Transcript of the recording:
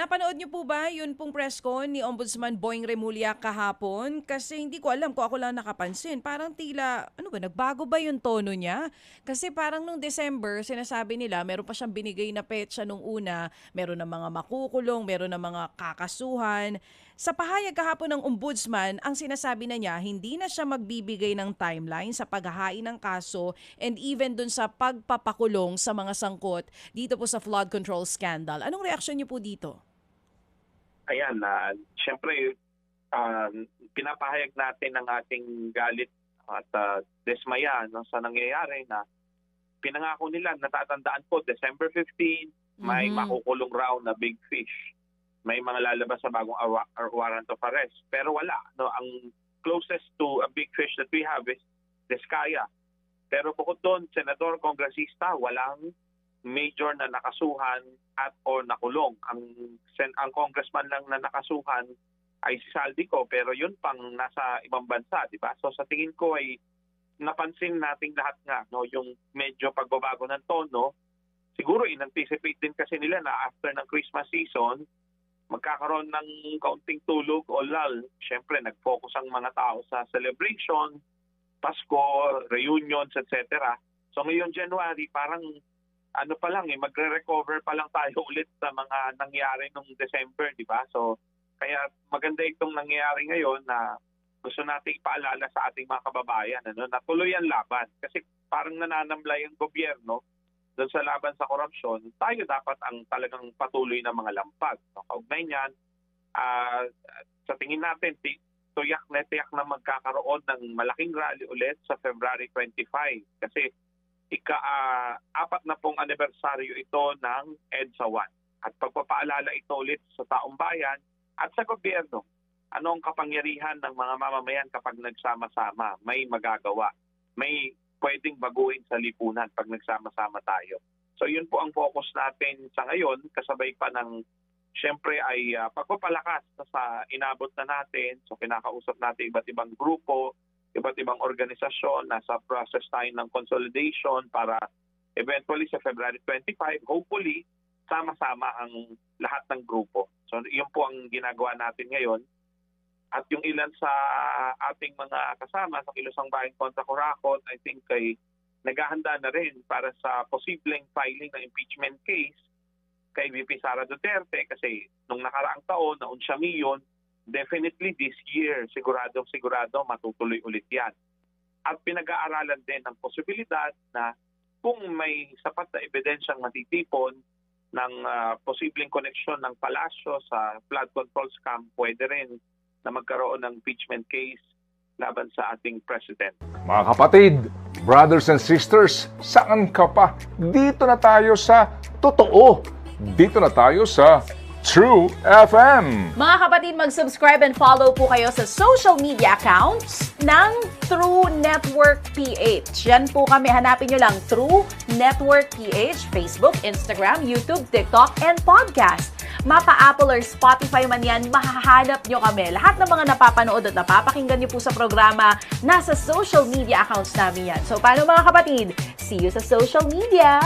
Napanood niyo po ba yun pong press con ni Ombudsman Boying Remulla kahapon? Kasi hindi ko alam kung ako lang nakapansin. Parang tila, ano ba, nagbago ba yung tono niya? Kasi parang nung December, sinasabi nila, meron pa siyang binigay na petsa nung una, meron ng mga makukulong, meron ng mga kakasuhan. Sa pahayag kahapon ng Ombudsman, ang sinasabi na niya, hindi na siya magbibigay ng timeline sa paghahain ng kaso and even dun sa pagpapakulong sa mga sangkot dito po sa flood control scandal. Anong reaksyon niyo po dito? Ayan, siyempre, pinapahayag natin ang ating galit at dismaya no, sa nangyayari na pinangako nila, natatandaan po, December 15, may makukulong raw na big fish. May mga lalabas sa bagong warrant of arrest. Pero wala. No? Ang closest to a big fish that we have is Diskaya. Pero bukod doon, senador, kongresista, walang major na nakasuhan at o nakulong. Ang congressman lang na nakasuhan ay si Saldico, pero yun pang nasa ibang bansa, di ba? So sa tingin ko ay napansin nating lahat nga no, yung medyo pagbabago ng tono. Siguro in-anticipate din kasi nila na after ng Christmas season, magkakaroon ng kaunting tulog o lull. Siyempre, nag-focus ang mga tao sa celebration, Pasko, reunions, etc. So ngayon January, parang ano pa lang magre-recover pa lang tayo ulit sa mga nangyari nung December, di ba? So kaya maganda itong nangyayari ngayon na gusto nating ipaalala sa ating mga kababayan na tuloy ang laban. Kasi parang nananamlay ang gobyerno doon sa laban sa korupsyon, tayo dapat ang talagang patuloy na mga lampag. Kaugnay niyan, sa tingin natin, tiyak na magkakaroon ng malaking rally ulit sa February 25. Kasi ika-4 na pong anibersaryo ito ng EDSA 1. At pagpapaalala ito ulit sa taong bayan at sa gobyerno. Anong kapangyarihan ng mga mamamayan kapag nagsama-sama? May magagawa. May pwedeng baguhin sa lipunan pag nagsama-sama tayo. So yun po ang focus natin sa ngayon, kasabay pa ng siyempre ay pagpapalakas sa inabot na natin. So kinakausap natin iba't ibang grupo, iba't ibang organisasyon, nasa process tayo ng consolidation para eventually sa February 25, hopefully, sama-sama ang lahat ng grupo. So yun po ang ginagawa natin ngayon. At yung ilan sa ating mga kasama sa Kilusang Bayang kontra Coracoc, I think ay naghahanda na rin para sa posibleng filing ng impeachment case kay VP Sara Duterte kasi nung nakaraang taon, naun siya milyon, definitely this year, sigurado matutuloy ulit yan. At pinag-aaralan din ang posibilidad na kung may sapat na ebidensyang matitipon ng posibleng koneksyon ng palasyo sa flood control scam, pwede rin na magkaroon ng impeachment case laban sa ating president. Mga kapatid, brothers and sisters, saan ka pa? Dito na tayo sa totoo. Dito na tayo sa True FM. Mga kapatid, mag-subscribe and follow po kayo sa social media accounts ng True Network PH. Yan po kami. Hanapin nyo lang True Network PH, Facebook, Instagram, YouTube, TikTok, and podcast. Mapa-Apple or Spotify man yan, mahahanap nyo kami. Lahat ng mga napapanood at napapakinggan nyo po sa programa, nasa social media accounts namin yan. So, paano mga kapatid? See you sa social media!